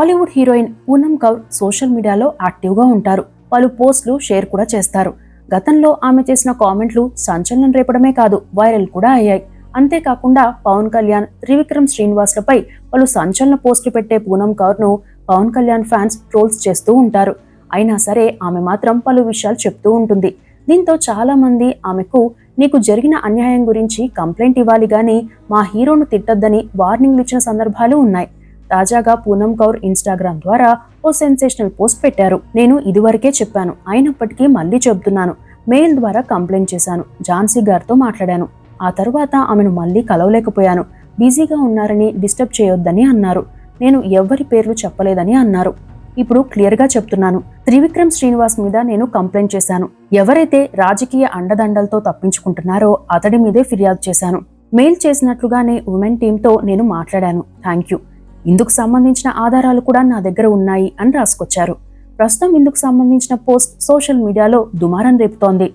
Bollywood heroine Poonam Kaur social మీడియాలో యాక్టివ్గా ఉంటారు. పలు పోస్టులు షేర్ కూడా చేస్తారు. గతంలో ఆమె చేసిన కామెంట్లు సంచలనం రేపడమే కాదు, వైరల్ కూడా అయ్యాయి. అంతేకాకుండా పవన్ కళ్యాణ్, త్రివిక్రమ్ శ్రీనివాస్లపై పలు సంచలన పోస్టులు పెట్టే పూనమ్ కౌర్ ను పవన్ కళ్యాణ్ ఫ్యాన్స్ ట్రోల్స్ చేస్తూ ఉంటారు. అయినా సరే ఆమె మాత్రం పలు విషయాలు చెప్తూ ఉంటుంది. దీంతో చాలా మంది ఆమెకు నీకు జరిగిన అన్యాయం గురించి కంప్లైంట్ ఇవ్వాలి గాని మా హీరోను తిట్టొద్దని వార్నింగ్లు ఇచ్చిన సందర్భాలు ఉన్నాయి. తాజాగా పూనమ్ కౌర్ ఇన్స్టాగ్రామ్ ద్వారా ఓ సెన్సేషనల్ పోస్ట్ పెట్టారు. నేను ఇదివరకే చెప్పాను, అయినప్పటికీ మళ్ళీ చెబుతున్నాను. మెయిల్ ద్వారా కంప్లైంట్ చేశాను. ఝాన్సీ గారితో మాట్లాడాను. ఆ తర్వాత ఆమెను మళ్ళీ కలవలేకపోయాను. బిజీగా ఉన్నారని డిస్టర్బ్ చేయొద్దని అన్నారు. నేను ఎవ్వరి పేర్లు చెప్పలేదని అన్నారు. ఇప్పుడు క్లియర్ గా చెప్తున్నాను, త్రివిక్రమ్ శ్రీనివాస్ మీద నేను కంప్లైంట్ చేశాను. ఎవరైతే రాజకీయ అండదండలతో తప్పించుకుంటున్నారో అతడి మీదే ఫిర్యాదు చేశాను. మెయిల్ చేసినట్లుగానే ఉమెన్ టీంతో నేను మాట్లాడాను. Thank you. ఇందుకు సంబంధించిన ఆధారాలు కూడా నా దగ్గర ఉన్నాయి అని రాసుకొచ్చారు. ప్రస్తుతం ఇందుకు సంబంధించిన పోస్ట్ సోషల్ మీడియాలో దుమారం రేపుతోంది.